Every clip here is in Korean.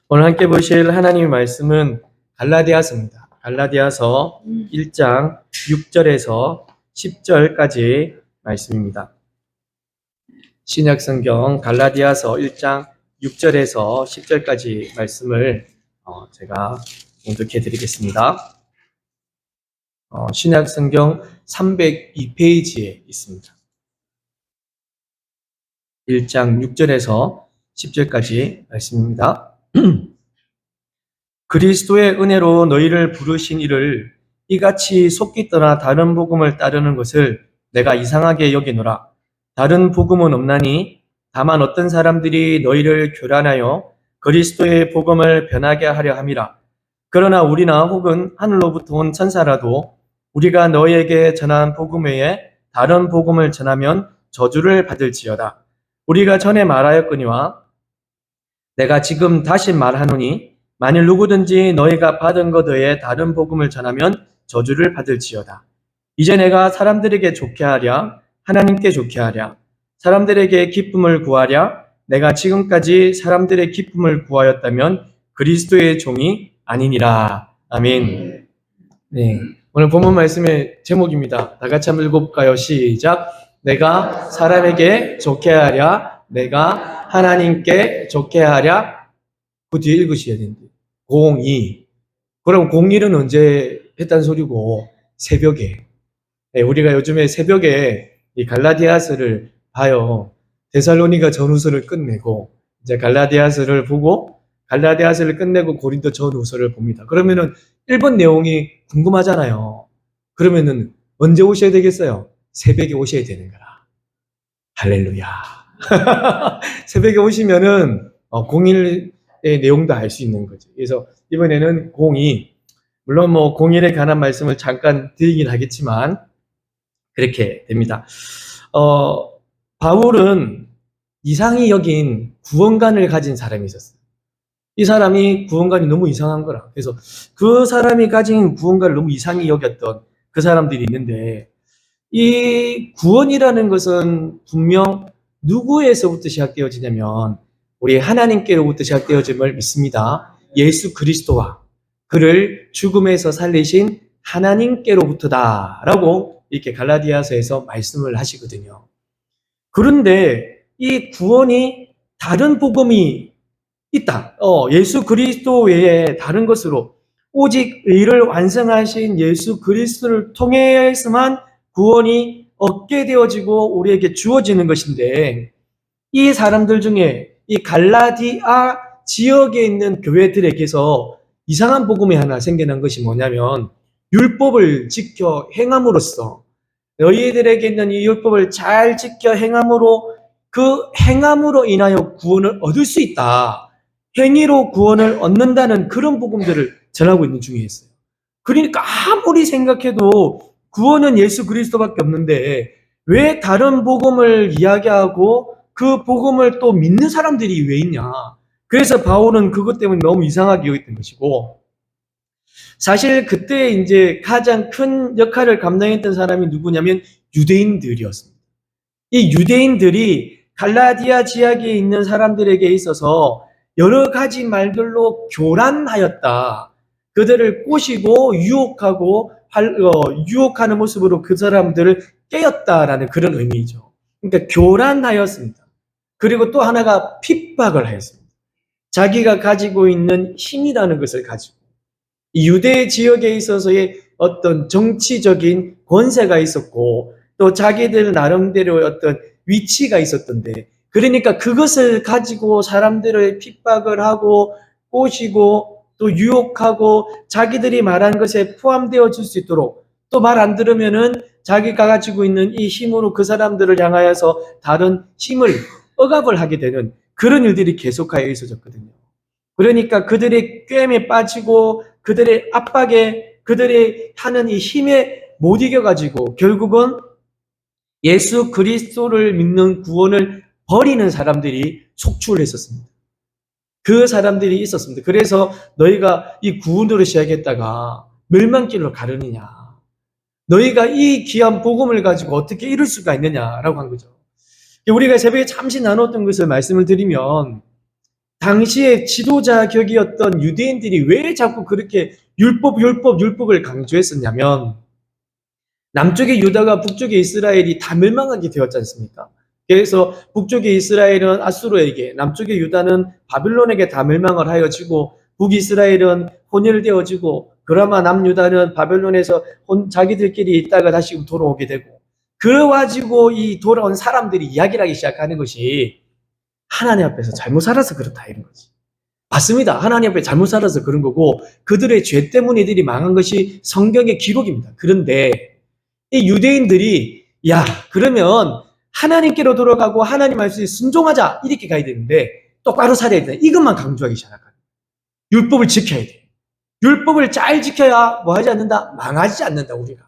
오늘 함께 보실 하나님의 말씀은 갈라디아서입니다. 갈라디아서 1장 6절에서 10절까지 말씀입니다. 신약성경 갈라디아서 1장 6절에서 10절까지 말씀을 제가 공독해 드리겠습니다. 신약성경 302페이지에 있습니다. 1장 6절에서 10절까지 말씀입니다. 그리스도의 은혜로 너희를 부르신 이를 이같이 속기 떠나 다른 복음을 따르는 것을 내가 이상하게 여기노라. 다른 복음은 없나니 다만 어떤 사람들이 너희를 교란하여 그리스도의 복음을 변하게 하려 함이라. 그러나 우리나 혹은 하늘로부터 온 천사라도 우리가 너희에게 전한 복음 외에 다른 복음을 전하면 저주를 받을지어다. 우리가 전에 말하였거니와 내가 지금 다시 말하노니 만일 누구든지 너희가 받은 것 외에 다른 복음을 전하면 저주를 받을지어다. 이제 내가 사람들에게 좋게 하랴, 하나님께 좋게 하랴, 사람들에게 기쁨을 구하랴, 내가 지금까지 사람들의 기쁨을 구하였다면 그리스도의 종이 아니니라. 아멘. 네, 오늘 본문 말씀의 제목입니다. 다 같이 한번 읽어볼까요? 시작. 내가 사람에게 좋게 하랴, 내가 하나님께 좋게 하랴. 그 뒤에 읽으셔야 된대. 02. 그럼 01은 언제 했단 소리고? 새벽에. 네, 우리가 요즘에 새벽에 이 갈라디아서를 봐요. 데살로니가 전후서를 끝내고 이제 갈라디아서를 보고 갈라디아서를 끝내고 고린도 전후서를 봅니다. 그러면은 1번 내용이 궁금하잖아요. 그러면은 언제 오셔야 되겠어요? 새벽에 오셔야 되는 거라. 할렐루야. 새벽에 오시면은 01의 내용도 알 수 있는 거죠. 그래서 이번에는 02, 물론 01에 관한 말씀을 잠깐 드리긴 하겠지만 그렇게 됩니다. 바울은 이상히 여긴 구원관을 가진 사람이 있었어요. 이 사람이 구원관이 너무 이상한 거라. 그래서 그 사람이 가진 구원관을 너무 이상히 여겼던 그 사람들이 있는데, 이 구원이라는 것은 분명 누구에서부터 시작되어지냐면 우리 하나님께로부터 시작되어짐을 믿습니다. 예수 그리스도와 그를 죽음에서 살리신 하나님께로부터다라고 이렇게 갈라디아서에서 말씀을 하시거든요. 그런데 이 구원이 다른 복음이 있다. 예수 그리스도 외에 다른 것으로 오직 의를 완성하신 예수 그리스도를 통해서만 구원이 얻게 되어지고 우리에게 주어지는 것인데, 이 사람들 중에 이 갈라디아 지역에 있는 교회들에게서 이상한 복음이 하나 생겨난 것이 뭐냐면, 율법을 지켜 행함으로써 너희들에게 있는 이 율법을 잘 지켜 행함으로 그 행함으로 인하여 구원을 얻을 수 있다. 행위로 구원을 얻는다는 그런 복음들을 전하고 있는 중에 있어요. 그러니까 아무리 생각해도 구원은 예수 그리스도밖에 없는데 왜 다른 복음을 이야기하고 그 복음을 또 믿는 사람들이 왜 있냐. 그래서 바울은 그것 때문에 너무 이상하게 여겼던 것이고, 사실 그때 이제 가장 큰 역할을 감당했던 사람이 누구냐면 유대인들이었습니다. 이 유대인들이 갈라디아 지역에 있는 사람들에게 있어서 여러 가지 말들로 교란하였다. 그들을 꼬시고 유혹하고 유혹하는 모습으로 그 사람들을 깨었다라는 그런 의미죠. 그러니까 교란하였습니다. 그리고 또 하나가 핍박을 하였습니다. 자기가 가지고 있는 힘이라는 것을 가지고 이 유대 지역에 있어서의 어떤 정치적인 권세가 있었고 또 자기들 나름대로의 어떤 위치가 있었던데, 그러니까 그것을 가지고 사람들을 핍박을 하고 꼬시고 또 유혹하고 자기들이 말한 것에 포함되어 줄 수 있도록, 또 말 안 들으면은 자기가 가지고 있는 이 힘으로 그 사람들을 향하여서 다른 힘을 억압을 하게 되는 그런 일들이 계속하여 있어졌거든요. 그러니까 그들의 꿰매 빠지고 그들의 압박에 그들의 하는 이 힘에 못 이겨가지고 결국은 예수 그리스도를 믿는 구원을 버리는 사람들이 속출했었습니다. 그 사람들이 있었습니다. 그래서 너희가 이 구원으로 시작했다가 멸망길로 가르느냐, 너희가 이 귀한 복음을 가지고 어떻게 이룰 수가 있느냐라고 한 거죠. 우리가 새벽에 잠시 나눴던 것을 말씀을 드리면, 당시의 지도자 격이었던 유대인들이 왜 자꾸 그렇게 율법을 강조했었냐면, 남쪽의 유다가 북쪽의 이스라엘이 다 멸망하게 되었지 않습니까? 그래서 북쪽의 이스라엘은 아수르에게, 남쪽의 유다는 바빌론에게 다 멸망을 하여지고, 북이스라엘은 혼혈되어지고, 그나마 남유다는 바벨론에서 자기들끼리 있다가 다시 돌아오게 되고, 그래가지고 이 돌아온 사람들이 이야기를 하기 시작하는 것이 하나님 앞에서 잘못 살아서 그렇다 이런 거지. 맞습니다. 하나님 앞에 잘못 살아서 그런 거고, 그들의 죄 때문에 이들이 망한 것이 성경의 기록입니다. 그런데 이 유대인들이 야, 그러면 하나님께로 돌아가고 하나님 말씀에 순종하자 이렇게 가야 되는데 똑바로 살아야 돼. 이것만 강조하기 시작하는. 율법을 지켜야 돼. 율법을 잘 지켜야 뭐 하지 않는다? 망하지 않는다 우리가.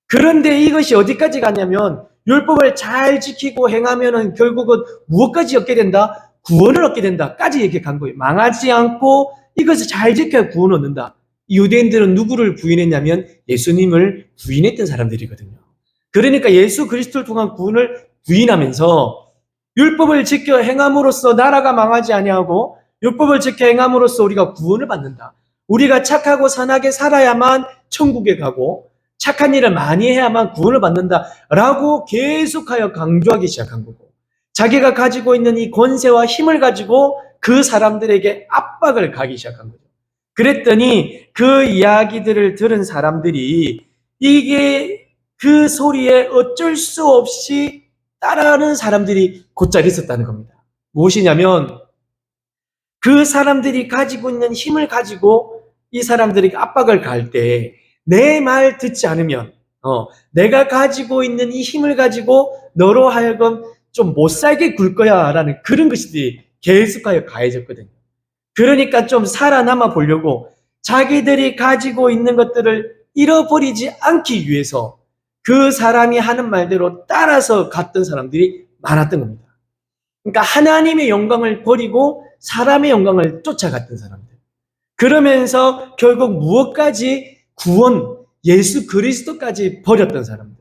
그런데 이것이 어디까지 가냐면 율법을 잘 지키고 행하면은 결국은 무엇까지 얻게 된다? 구원을 얻게 된다까지 이렇게 간 거예요. 망하지 않고 이것을 잘 지켜야 구원을 얻는다. 유대인들은 누구를 부인했냐면 예수님을 부인했던 사람들이거든요. 그러니까 예수 그리스도를 통한 구원을 부인하면서 율법을 지켜 행함으로써 나라가 망하지 아니하고 율법을 지켜 행함으로써 우리가 구원을 받는다. 우리가 착하고 선하게 살아야만 천국에 가고 착한 일을 많이 해야만 구원을 받는다라고 계속하여 강조하기 시작한 거고, 자기가 가지고 있는 이 권세와 힘을 가지고 그 사람들에게 압박을 가기 시작한 거죠. 그랬더니 그 이야기들을 들은 사람들이 이게 그 소리에 어쩔 수 없이 따라하는 사람들이 곧잘 있었다는 겁니다. 무엇이냐면 그 사람들이 가지고 있는 힘을 가지고 이 사람들에게 압박을 가할 때 내 말 듣지 않으면 내가 가지고 있는 이 힘을 가지고 너로 하여금 좀 못 살게 굴 거야 라는 그런 것이 계속하여 가해졌거든요. 그러니까 좀 살아남아 보려고 자기들이 가지고 있는 것들을 잃어버리지 않기 위해서 그 사람이 하는 말대로 따라서 갔던 사람들이 많았던 겁니다. 그러니까 하나님의 영광을 버리고 사람의 영광을 쫓아갔던 사람들. 그러면서 결국 무엇까지 구원, 예수 그리스도까지 버렸던 사람들.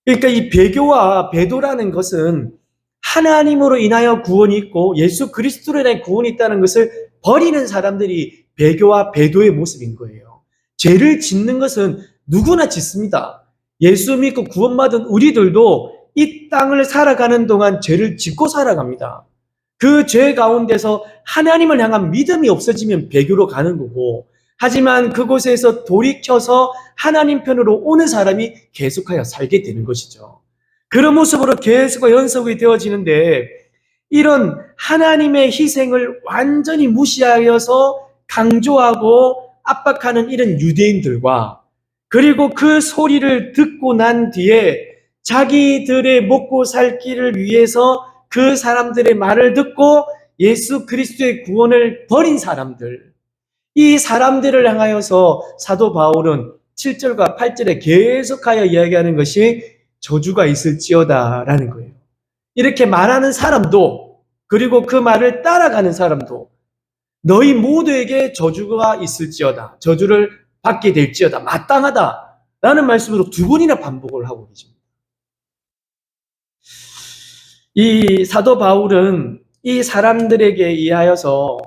그러니까 이 배교와 배도라는 것은 하나님으로 인하여 구원이 있고 예수 그리스도로 인하여 구원이 있다는 것을 버리는 사람들이 배교와 배도의 모습인 거예요. 죄를 짓는 것은 누구나 짓습니다. 예수 믿고 구원받은 우리들도 이 땅을 살아가는 동안 죄를 짓고 살아갑니다. 그 죄 가운데서 하나님을 향한 믿음이 없어지면 배교로 가는 거고, 하지만 그곳에서 돌이켜서 하나님 편으로 오는 사람이 계속하여 살게 되는 것이죠. 그런 모습으로 계속 연속이 되어지는데, 이런 하나님의 희생을 완전히 무시하여서 강조하고 압박하는 이런 유대인들과, 그리고 그 소리를 듣고 난 뒤에 자기들의 먹고 살 길을 위해서 그 사람들의 말을 듣고 예수 그리스도의 구원을 버린 사람들, 이 사람들을 향하여서 사도 바울은 7절과 8절에 계속하여 이야기하는 것이 저주가 있을지어다라는 거예요. 이렇게 말하는 사람도, 그리고 그 말을 따라가는 사람도 너희 모두에게 저주가 있을지어다, 저주를 받게 될지어다, 마땅하다라는 말씀으로 두 번이나 반복을 하고 계십니다. 이 사도 바울은 이 사람들에게 의하여서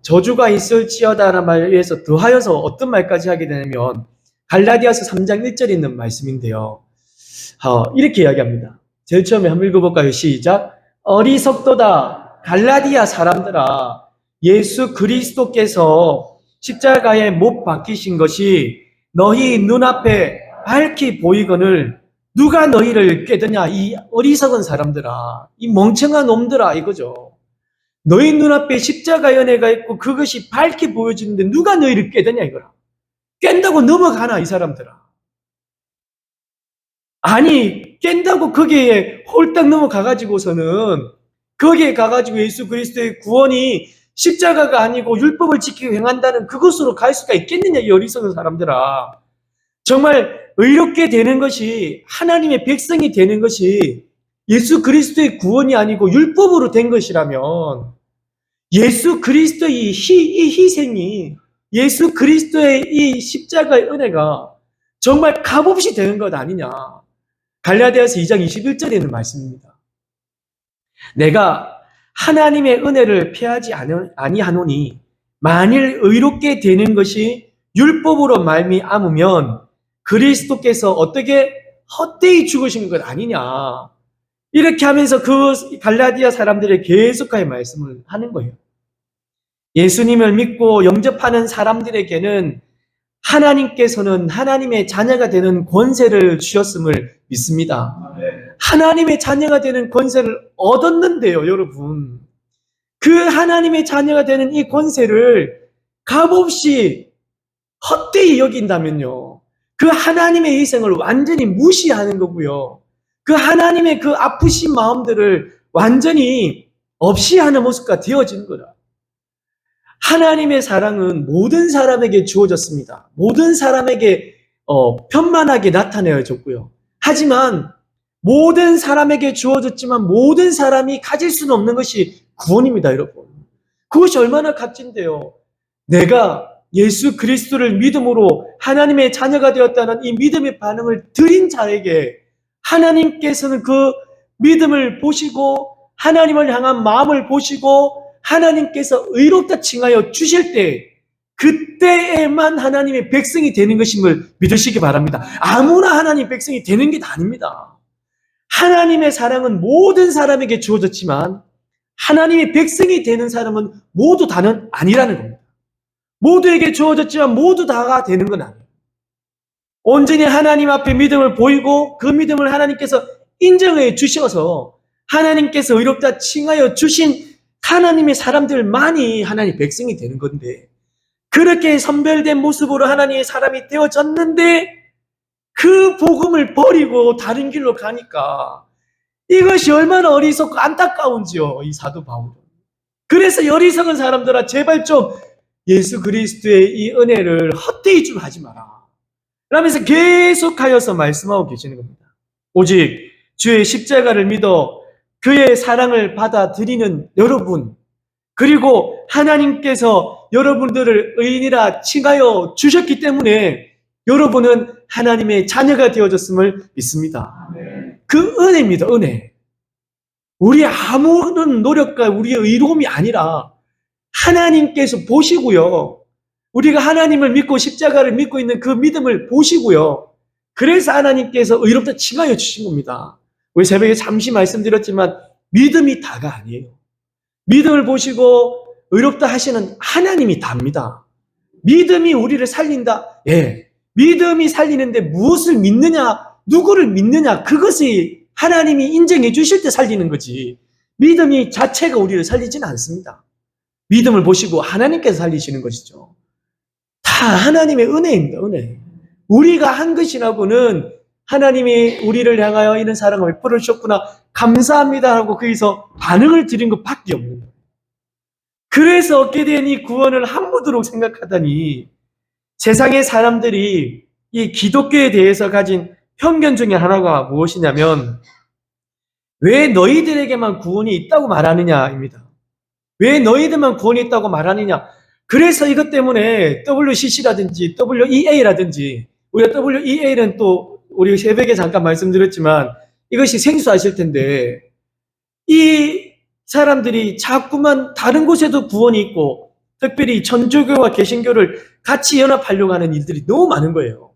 저주가 있을지어다라는 말에 의해서 더하여서 어떤 말까지 하게 되냐면 갈라디아서 3장 1절에 있는 말씀인데요. 이렇게 이야기합니다. 제일 처음에 한번 읽어볼까요? 시작. 어리석도다 갈라디아 사람들아, 예수 그리스도께서 십자가에 못 박히신 것이 너희 눈앞에 밝히 보이거늘 누가 너희를 깨드냐, 이 어리석은 사람들아, 이 멍청한 놈들아 이거죠. 너희 눈앞에 십자가 연애가 있고 그것이 밝게 보여지는데 누가 너희를 깨드냐 이거라. 깬다고 넘어가나 이 사람들아. 아니 깬다고 거기에 홀딱 넘어가가지고서는 거기에 가가지고 예수 그리스도의 구원이 십자가가 아니고 율법을 지키고 행한다는 그것으로 갈 수가 있겠느냐 이 어리석은 사람들아. 정말 의롭게 되는 것이, 하나님의 백성이 되는 것이 예수 그리스도의 구원이 아니고 율법으로 된 것이라면 예수 그리스도의 이 희생이, 예수 그리스도의 이 십자가의 은혜가 정말 값없이 되는 것 아니냐. 갈라디아서 2장 21절에 있는 말씀입니다. 내가 하나님의 은혜를 패하지 아니하노니 만일 의롭게 되는 것이 율법으로 말미암으면 그리스도께서 어떻게 헛되이 죽으신 것 아니냐. 이렇게 하면서 그 갈라디아 사람들에게 계속하여 말씀을 하는 거예요. 예수님을 믿고 영접하는 사람들에게는 하나님께서는 하나님의 자녀가 되는 권세를 주셨음을 믿습니다. 하나님의 자녀가 되는 권세를 얻었는데요, 여러분. 그 하나님의 자녀가 되는 이 권세를 값없이 헛되이 여긴다면요, 그 하나님의 희생을 완전히 무시하는 거고요. 그 하나님의 그 아프신 마음들을 완전히 없이 하는 모습과 되어지는 거다. 하나님의 사랑은 모든 사람에게 주어졌습니다. 모든 사람에게 편만하게 나타내어졌고요. 하지만 모든 사람에게 주어졌지만 모든 사람이 가질 수는 없는 것이 구원입니다, 여러분. 그것이 얼마나 값진데요. 내가 예수 그리스도를 믿음으로 하나님의 자녀가 되었다는 이 믿음의 반응을 드린 자에게 하나님께서는 그 믿음을 보시고 하나님을 향한 마음을 보시고 하나님께서 의롭다 칭하여 주실 때, 그때에만 하나님의 백성이 되는 것임을 믿으시기 바랍니다. 아무나 하나님 백성이 되는 게 아닙니다. 하나님의 사랑은 모든 사람에게 주어졌지만 하나님의 백성이 되는 사람은 모두 다는 아니라는 겁니다. 모두에게 주어졌지만 모두 다가 되는 건 아니에요. 온전히 하나님 앞에 믿음을 보이고 그 믿음을 하나님께서 인정해 주셔서 하나님께서 의롭다 칭하여 주신 하나님의 사람들만이 하나님의 백성이 되는 건데, 그렇게 선별된 모습으로 하나님의 사람이 되어졌는데 그 복음을 버리고 다른 길로 가니까 이것이 얼마나 어리석고 안타까운지요, 이 사도 바울은. 그래서 어리석은 사람들아, 제발 좀 예수 그리스도의 이 은혜를 헛되이 좀 하지 마라 라면서 계속하여서 말씀하고 계시는 겁니다. 오직 주의 십자가를 믿어 그의 사랑을 받아들이는 여러분, 그리고 하나님께서 여러분들을 의인이라 칭하여 주셨기 때문에 여러분은 하나님의 자녀가 되어졌음을 믿습니다. 그 은혜입니다, 은혜. 우리 아무런 노력과 우리의 의로움이 아니라 하나님께서 보시고요, 우리가 하나님을 믿고 십자가를 믿고 있는 그 믿음을 보시고요, 그래서 하나님께서 의롭다 칭하여 주신 겁니다. 우리 새벽에 잠시 말씀드렸지만 믿음이 다가 아니에요. 믿음을 보시고 의롭다 하시는 하나님이 답니다. 믿음이 우리를 살린다? 예. 믿음이 살리는데 무엇을 믿느냐, 누구를 믿느냐, 그것이 하나님이 인정해 주실 때 살리는 거지, 믿음이 자체가 우리를 살리지는 않습니다. 믿음을 보시고 하나님께서 살리시는 것이죠. 다 하나님의 은혜입니다, 은혜. 우리가 한 것이라고는 하나님이 우리를 향하여 이런 사랑을 베풀어 주셨구나, 감사합니다 하고 거기서 반응을 드린 것밖에 없는 거예요. 그래서 얻게 된 이 구원을 한무도록 생각하다니, 세상의 사람들이 이 기독교에 대해서 가진 편견 중에 하나가 무엇이냐면, 왜 너희들에게만 구원이 있다고 말하느냐입니다. 왜 너희들만 구원이 있다고 말하느냐. 그래서 이것 때문에 WCC라든지 WEA라든지, 우리가 WEA는 또 우리 새벽에 잠깐 말씀드렸지만 이것이 생소하실 텐데, 이 사람들이 자꾸만 다른 곳에도 구원이 있고 특별히 천주교와 개신교를 같이 연합하려고 하는 일들이 너무 많은 거예요.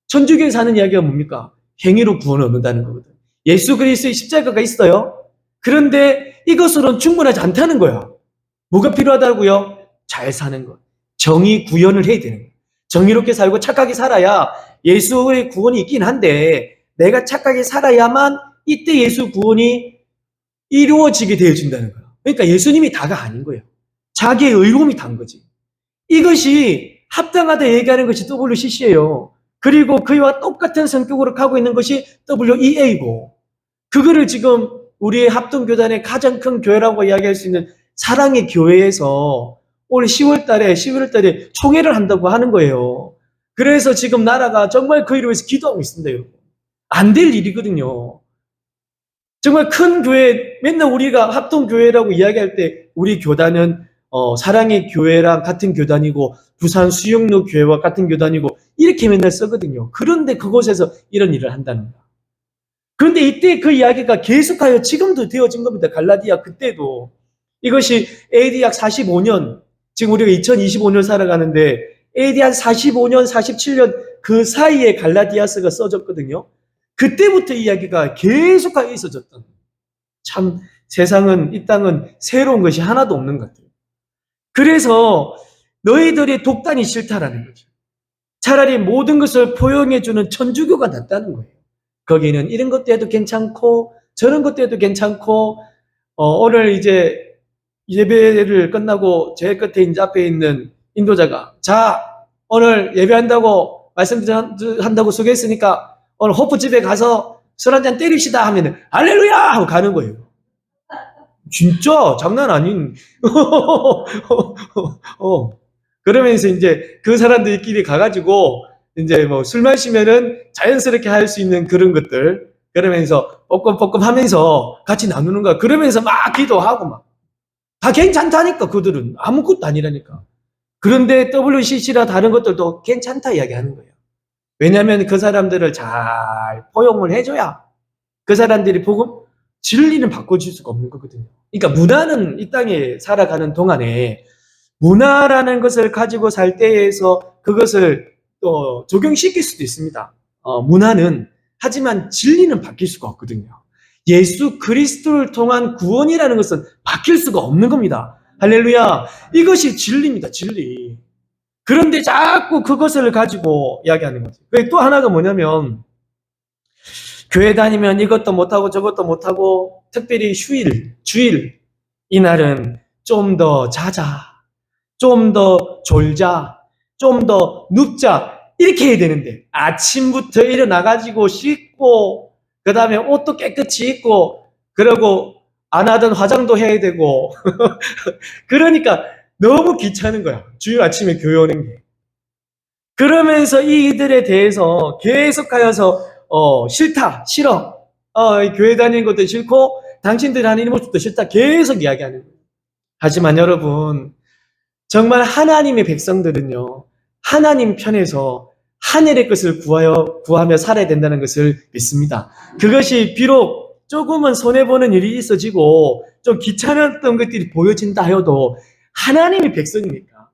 천주교에서 하는 이야기가 뭡니까? 행위로 구원을 얻는다는 거거든. 예수 그리스도의 십자가가 있어요. 그런데 이것으로는 충분하지 않다는 거야. 뭐가 필요하다고요? 잘 사는 것. 정의 구현을 해야 되는 거예요. 정의롭게 살고 착하게 살아야 예수의 구원이 있긴 한데, 내가 착하게 살아야만 이때 예수 구원이 이루어지게 되어진다는 거예요. 그러니까 예수님이 다가 아닌 거예요. 자기의 의로움이 다인 거지. 이것이 합당하다 얘기하는 것이 WCC예요. 그리고 그와 똑같은 성격으로 가고 있는 것이 WEA고, 그거를 지금 우리의 합동교단의 가장 큰 교회라고 이야기할 수 있는 사랑의 교회에서 올 11월 달에 총회를 한다고 하는 거예요. 그래서 지금 나라가 정말 그 일을 위해서 기도하고 있습니다, 여러분. 안 될 일이거든요. 정말 큰 교회, 맨날 우리가 합동교회라고 이야기할 때 우리 교단은 사랑의 교회랑 같은 교단이고 부산 수영로 교회와 같은 교단이고 이렇게 맨날 쓰거든요. 그런데 그곳에서 이런 일을 한다는 거야. 그런데 이때 그 이야기가 계속하여 지금도 되어진 겁니다. 갈라디아 그때도. 이것이 AD 약 45년, 지금 우리가 2025년 살아가는데 AD 한 45년, 47년 그 사이에 갈라디아서가 써졌거든요. 그때부터 이야기가 계속하게 있어졌던, 참 세상은, 이 땅은 새로운 것이 하나도 없는 것 같아요. 그래서 너희들이 독단이 싫다라는 거죠. 차라리 모든 것을 포용해주는 천주교가 낫다는 거예요. 거기는 이런 것도 해도 괜찮고 저런 것도 해도 괜찮고, 오늘 이제 예배를 끝나고 제 끝에 이제 앞에 있는 인도자가, 자, 오늘 예배한다고 말씀한다고 소개했으니까 오늘 호프 집에 가서 술 한잔 때립시다 하면은 할렐루야 하고 가는 거예요. 진짜 장난 아닌. 그러면서 이제 그 사람들끼리 가가지고 이제 뭐 술 마시면은 자연스럽게 할 수 있는 그런 것들, 그러면서 뽀꼼뽀꼼 하면서 같이 나누는 거야. 그러면서 막 기도하고 막. 다 괜찮다니까, 그들은. 아무것도 아니라니까. 그런데 WCC나 다른 것들도 괜찮다 이야기하는 거예요. 왜냐하면 그 사람들을 잘 포용을 해줘야 그 사람들이 복음, 진리는 바꿔줄 수가 없는 거거든요. 그러니까 문화는 이 땅에 살아가는 동안에 문화라는 것을 가지고 살 때에서 그것을 또 적용시킬 수도 있습니다. 문화는. 하지만 진리는 바뀔 수가 없거든요. 예수 그리스도를 통한 구원이라는 것은 바뀔 수가 없는 겁니다. 할렐루야. 이것이 진리입니다. 진리. 그런데 자꾸 그것을 가지고 이야기하는 거죠. 또 하나가 뭐냐면, 교회 다니면 이것도 못하고 저것도 못하고, 특별히 휴일, 주일, 이날은 좀 더 자자, 좀 더 졸자, 좀 더 눕자, 이렇게 해야 되는데, 아침부터 일어나가지고 씻고, 그 다음에 옷도 깨끗이 입고, 그러고 안 하던 화장도 해야 되고, 그러니까 너무 귀찮은 거야. 주일 아침에 교회 오는 게. 그러면서 이들에 대해서 계속하여서 싫다, 싫어. 교회 다니는 것도 싫고 당신들이 다니는 모습도 싫다. 계속 이야기하는 거예요. 하지만 여러분, 정말 하나님의 백성들은요, 하나님 편에서 하늘의 것을 구하며 살아야 된다는 것을 믿습니다. 그것이 비록 조금은 손해보는 일이 있어지고 좀 귀찮았던 것들이 보여진다 하여도 하나님의 백성이니까,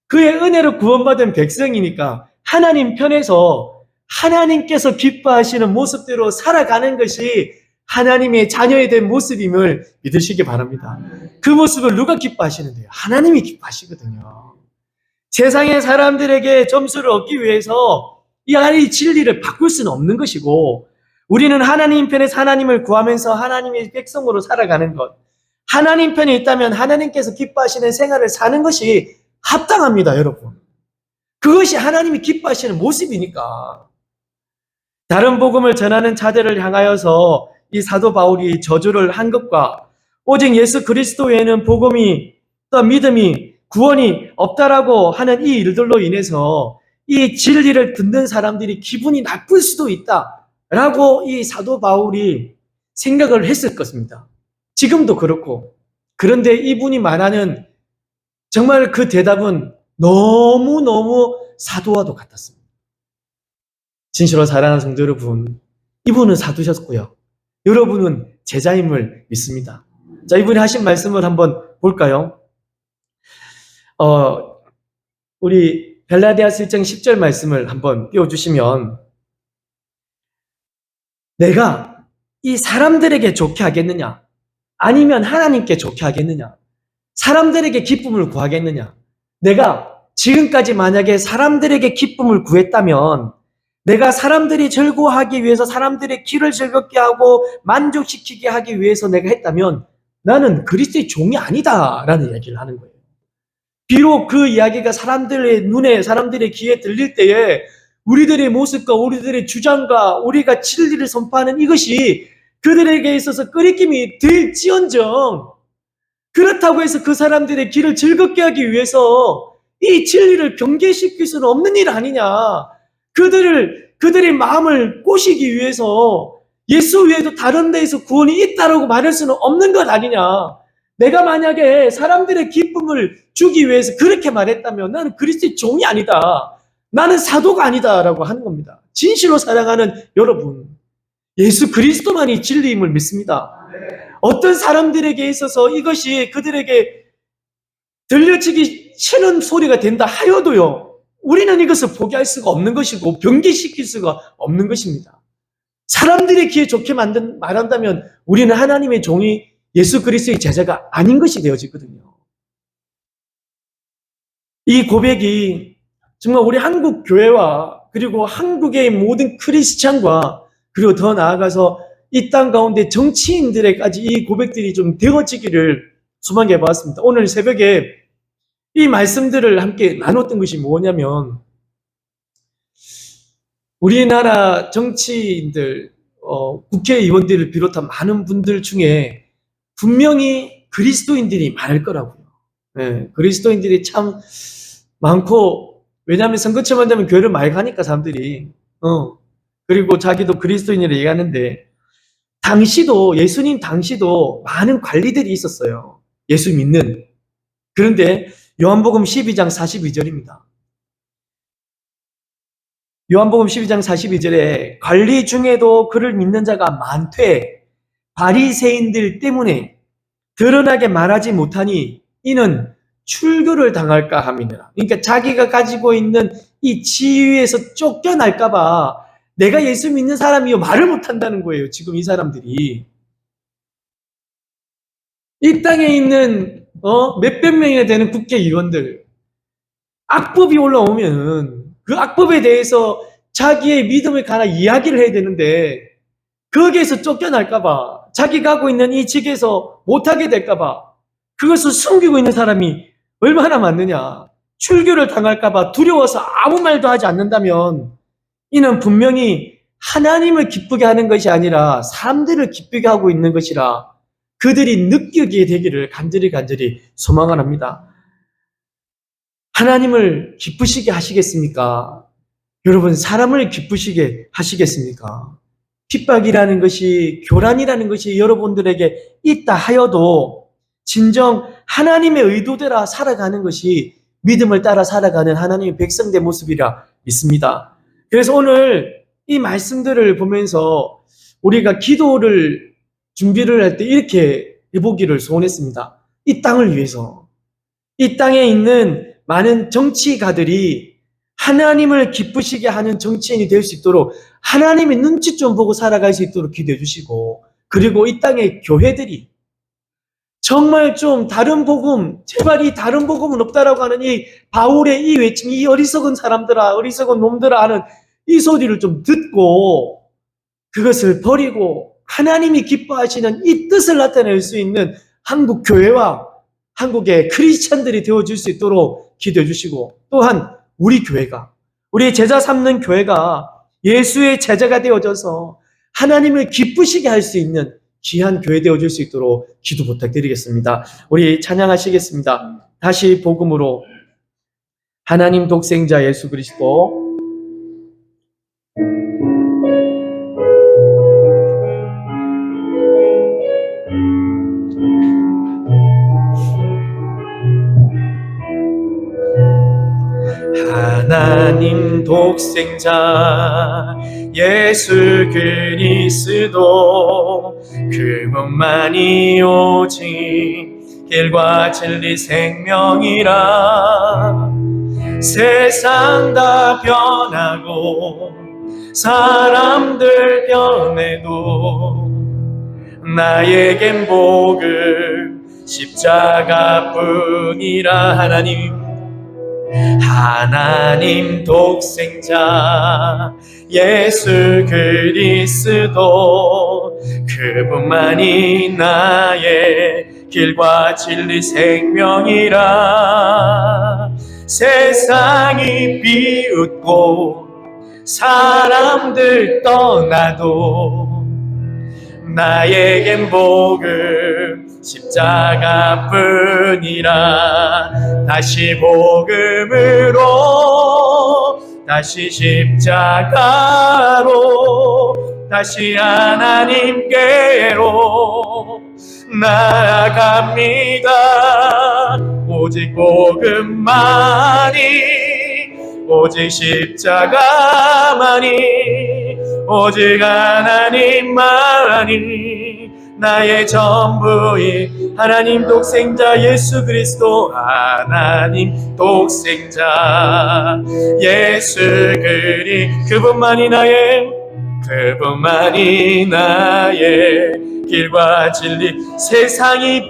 그의 은혜로 구원받은 백성이니까 하나님 편에서 하나님께서 기뻐하시는 모습대로 살아가는 것이 하나님의 자녀에 대한 모습임을 믿으시기 바랍니다. 그 모습을 누가 기뻐하시는데요? 하나님이 기뻐하시거든요. 세상의 사람들에게 점수를 얻기 위해서 이 진리를 바꿀 수는 없는 것이고, 우리는 하나님 편에서 하나님을 구하면서 하나님의 백성으로 살아가는 것, 하나님 편에 있다면 하나님께서 기뻐하시는 생활을 사는 것이 합당합니다, 여러분. 그것이 하나님이 기뻐하시는 모습이니까. 다른 복음을 전하는 자들을 향하여서 이 사도 바울이 저주를 한 것과, 오직 예수 그리스도 외에는 복음이, 또 믿음이, 구원이 없다라고 하는 이 일들로 인해서 이 진리를 듣는 사람들이 기분이 나쁠 수도 있다라고 이 사도 바울이 생각을 했을 것입니다. 지금도 그렇고. 그런데 이분이 말하는 정말 그 대답은 너무너무 사도와도 같았습니다. 진실로 사랑하는 성도 여러분, 이분은 사도셨고요, 여러분은 제자임을 믿습니다. 자, 이분이 하신 말씀을 한번 볼까요? 우리 갈라디아서 1장 10절 말씀을 한번 띄워주시면, 내가 이 사람들에게 좋게 하겠느냐? 아니면 하나님께 좋게 하겠느냐? 사람들에게 기쁨을 구하겠느냐? 내가 지금까지 만약에 사람들에게 기쁨을 구했다면, 내가 사람들이 즐거워하기 위해서, 사람들의 귀를 즐겁게 하고 만족시키게 하기 위해서 내가 했다면 나는 그리스도의 종이 아니다라는 이야기를 하는 거예요. 비록 그 이야기가 사람들의 눈에, 사람들의 귀에 들릴 때에 우리들의 모습과 우리들의 주장과 우리가 진리를 선포하는 이것이 그들에게 있어서 끄리낌이 될지언정, 그렇다고 해서 그 사람들의 귀를 즐겁게 하기 위해서 이 진리를 경계시킬 수는 없는 일 아니냐. 그들의 마음을 꼬시기 위해서 예수 외에도 다른 데에서 구원이 있다라고 말할 수는 없는 것 아니냐. 내가 만약에 사람들의 기쁨을 주기 위해서 그렇게 말했다면 나는 그리스도의 종이 아니다, 나는 사도가 아니다라고 하는 겁니다. 진실로 사랑하는 여러분, 예수 그리스도만이 진리임을 믿습니다. 어떤 사람들에게 있어서 이것이 그들에게 들려지기 싫은 소리가 된다 하여도요, 우리는 이것을 포기할 수가 없는 것이고 변개시킬 수가 없는 것입니다. 사람들의 귀에 좋게 말한다면 우리는 하나님의 종이 예수 그리스도의 제자가 아닌 것이 되어지거든요. 이 고백이 정말 우리 한국 교회와 그리고 한국의 모든 크리스찬과 그리고 더 나아가서 이 땅 가운데 정치인들에까지 이 고백들이 좀 되어지기를 소망해 보았습니다. 오늘 새벽에 이 말씀들을 함께 나눴던 것이 뭐냐면, 우리나라 정치인들, 국회의원들을 비롯한 많은 분들 중에 분명히 그리스도인들이 많을 거라고요. 네, 그리스도인들이 참 많고, 왜냐하면 선거철만 되면 교회를 많이 가니까 사람들이, 그리고 자기도 그리스도인이라 얘기하는데, 예수님 당시도 많은 관리들이 있었어요. 예수 믿는. 그런데 요한복음 12장 42절입니다. 요한복음 12장 42절에 관리 중에도 그를 믿는 자가 많되 바리새인들 때문에 드러나게 말하지 못하니 이는 출교를 당할까 함이니라. 그러니까 자기가 가지고 있는 이 지위에서 쫓겨날까봐 내가 예수 믿는 사람이요 말을 못한다는 거예요. 지금 이 사람들이 이 땅에 있는 몇백 명이나 되는 국회의원들, 악법이 올라오면은 그 악법에 대해서 자기의 믿음을 관한 이야기를 해야 되는데 거기에서 쫓겨날까봐, 자기가 하고 있는 이 직에서 못하게 될까봐 그것을 숨기고 있는 사람이 얼마나 많느냐. 출교를 당할까봐 두려워서 아무 말도 하지 않는다면 이는 분명히 하나님을 기쁘게 하는 것이 아니라 사람들을 기쁘게 하고 있는 것이라 그들이 느끼게 되기를 간절히 소망을 합니다. 하나님을 기쁘시게 하시겠습니까? 여러분, 사람을 기쁘시게 하시겠습니까? 핍박이라는 것이, 교란이라는 것이 여러분들에게 있다 하여도 진정 하나님의 의도대로 살아가는 것이 믿음을 따라 살아가는 하나님의 백성된 모습이라 믿습니다. 그래서 오늘 이 말씀들을 보면서 우리가 기도를 준비를 할 때 이렇게 해보기를 소원했습니다. 이 땅을 위해서, 이 땅에 있는 많은 정치가들이 하나님을 기쁘시게 하는 정치인이 될 수 있도록 하나님의 눈치 좀 보고 살아갈 수 있도록 기도해 주시고, 그리고 이 땅의 교회들이 정말 좀 다른 복음, 제발 이 다른 복음은 없다라고 하는 이 바울의 이 외침, 이 어리석은 사람들아, 어리석은 놈들아 하는 이 소리를 좀 듣고 그것을 버리고 하나님이 기뻐하시는 이 뜻을 나타낼 수 있는 한국 교회와 한국의 크리스찬들이 되어줄 수 있도록 기도해 주시고, 또한 우리 교회가, 우리 제자 삼는 교회가 예수의 제자가 되어져서 하나님을 기쁘시게 할 수 있는 귀한 교회 되어줄 수 있도록 기도 부탁드리겠습니다. 우리 찬양하시겠습니다. 다시 복음으로 하나님 독생자 예수 그리스도 하나님 독생자 예수 그리스도 그분만이 오직 길과 진리 생명이라. 세상 다 변하고 사람들 변해도 나에겐 복음 십자가뿐이라. 하나님 독생자 예수 그리스도 그분만이 나의 길과 진리 생명이라. 세상이 비웃고 사람들 떠나도 나에겐 복음 십자가뿐이라. 다시 복음으로, 다시 십자가로, 다시 하나님께로 나아갑니다. 오직 복음만이, 오직 십자가만이, 오직 하나님만이 나의 전부인 하나님 독생자 예수 그리스도, 하나님 독생자 예수 그분만이 나의 길과 진리. 세상이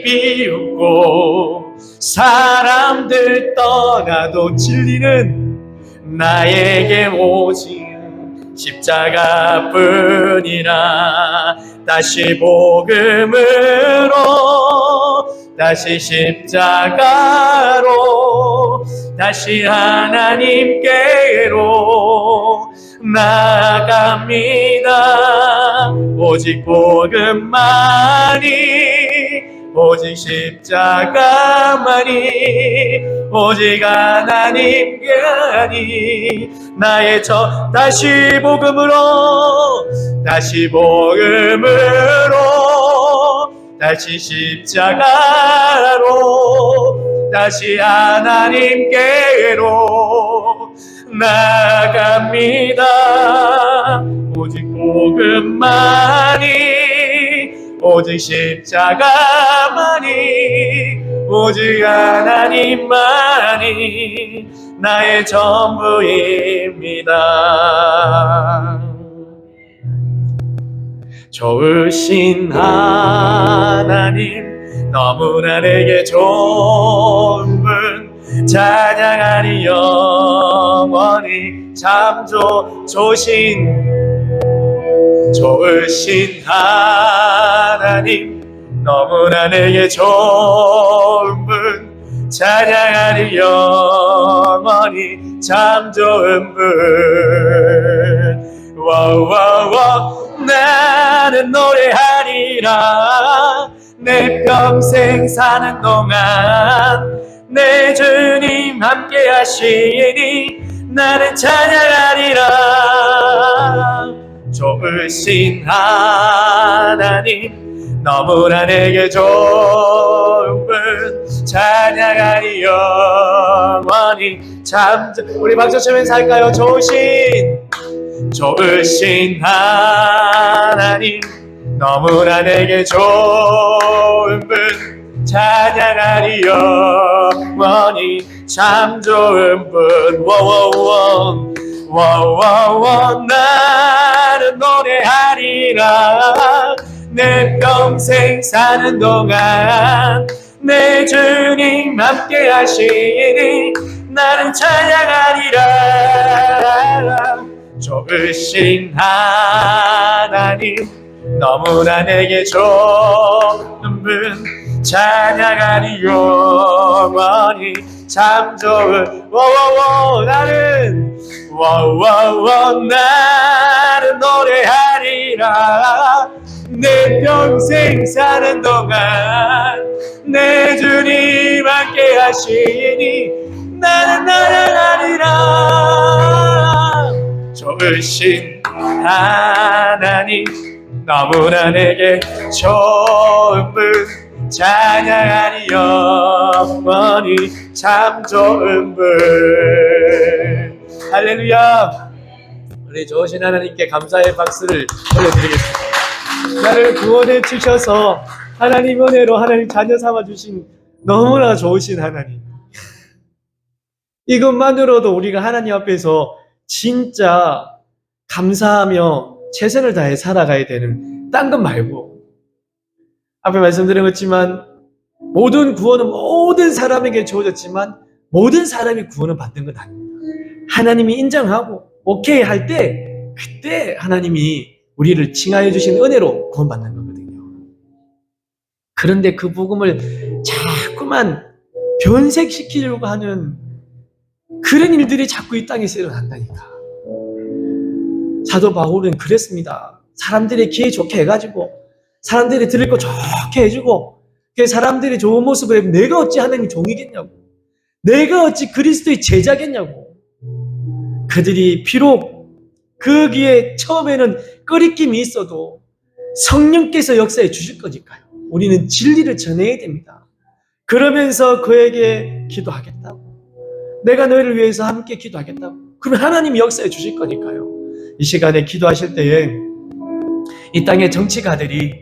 비웃고 사람들 떠나도 진리는 나에게 오직 십자가뿐이라. 다시 복음으로, 다시 십자가로, 다시 하나님께로 나갑니다. 오직 복음만이, 오직 십자가만이, 오직 하나님만이 나의 다시 복음으로, 다시 십자가로, 다시 하나님께로 나갑니다. 오직 복음만이, 오직 십자가만이, 오직 하나님만이 나의 전부입니다. 좋으신 하나님, 너무나 내게 좋은 분, 찬양하리 영원히. 참 좋으신 하나님, 너무나 내게 좋은 분, 찬양하리 영원히. 참 좋은 분. 나는 노래하리라. 내 평생 사는 동안 내 주님 함께 하시니 나는 찬양하리라. 좋으신 하나님, 너무나 내게 좋은 분, 찬양하리 영원히. 참 우리 박수 치면서 할까요? 좋으신 하나님, 너무나 내게 좋은 분, 찬양하리 영원히. 참 좋은 분. 나는 노래하리라. 내 평생 사는 동안 내 주님 함께 하시니 나는 찬양하리라. 좋으신 하나님, 너무나 내게 좋은 분, 찬양하리 영원히. 참 좋은 나는 노래하리라. 내 평생 사는 동안 내 주님 함께 하시니 나는 찬양하리라. 좋으신 하나님, 너무나 내게 좋은 분, 찬양하리 영원히. 참 좋은 분. 할렐루야. 우리 좋으신 하나님께 감사의 박수를 올려드리겠습니다. 나를 구원해 주셔서 하나님 은혜로 하나님 자녀 삼아 주신 너무나 좋으신 하나님. 이것만으로도 우리가 하나님 앞에서 진짜 감사하며 최선을 다해 살아가야 되는, 딴 것 말고. 앞에 말씀드린 것지만 모든 구원은 모든 사람에게 주어졌지만 모든 사람이 구원을 받는 건 아닙니다. 하나님이 인정하고 오케이 할 때, 그때 하나님이 우리를 칭하여 주신 은혜로 구원받는 거거든요. 그런데 그 복음을 자꾸만 변색시키려고 하는 그런 일들이 자꾸 이 땅에서 일어난다니까. 사도 바울은 그랬습니다. 사람들이 기회 좋게 해가지고, 사람들이 들을 거 좋게 해주고, 사람들이 좋은 모습을 해보면 내가 어찌 하나님의 종이겠냐고, 내가 어찌 그리스도의 제자겠냐고. 그들이 비록 거기에 처음에는 꺼리낌이 있어도 성령께서 역사해 주실 거니까요. 우리는 진리를 전해야 됩니다. 그러면서 그에게 기도하겠다고, 내가 너희를 위해서 함께 기도하겠다고. 그러면 하나님이 역사해 주실 거니까요. 이 시간에 기도하실 때에 이 땅의 정치가들이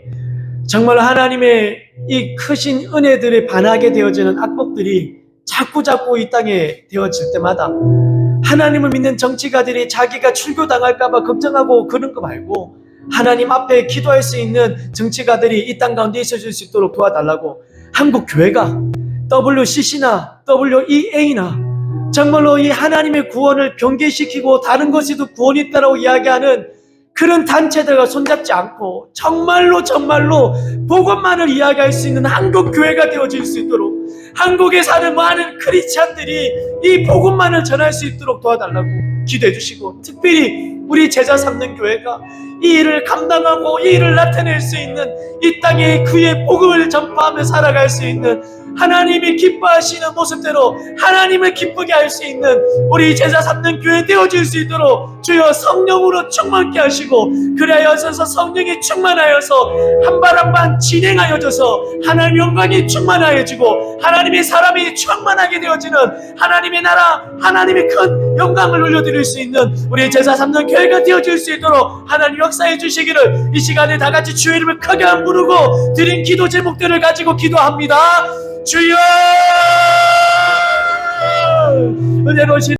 정말 하나님의 이 크신 은혜들에 반하게 되어지는 악법들이 자꾸 이 땅에 되어질 때마다 하나님을 믿는 정치가들이 자기가 출교당할까봐 걱정하고 그런 거 말고 하나님 앞에 기도할 수 있는 정치가들이 이 땅 가운데 있어줄 수 있도록 도와달라고 한국 교회가 WCC나 WEA나 정말로 이 하나님의 구원을 경계시키고 다른 것에도 구원이 있다고 이야기하는 그런 단체들과 손잡지 않고 정말로 복음만을 이야기할 수 있는 한국 교회가 되어질 수 있도록 한국에 사는 많은 크리스찬들이 이 복음만을 전할 수 있도록 도와달라고 기도해 주시고, 특별히 우리 제자 삼는 교회가 이 일을 감당하고 이 일을 나타낼 수 있는, 이 땅에 그의 복음을 전파하며 살아갈 수 있는, 하나님이 기뻐하시는 모습대로 하나님을 기쁘게 할 수 있는 우리 제자 삼는 교회 되어질 수 있도록 주여 성령으로 충만케 하시고, 그리하여서 성령이 충만하여서 한 발 한 발 진행하여져서 하나님 영광이 충만하여지고 하나님의 사람이 충만하게 되어지는 하나님의 나라, 하나님의 큰 영광을 올려드릴 수 있는 우리 제자 삼는 교회가 되어질 수 있도록 하나님 역사해 주시기를 이 시간에 다 같이 주의 이름을 크게 한 부르고 드린 기도 제목들을 가지고 기도합니다. 주여, 은혜로우신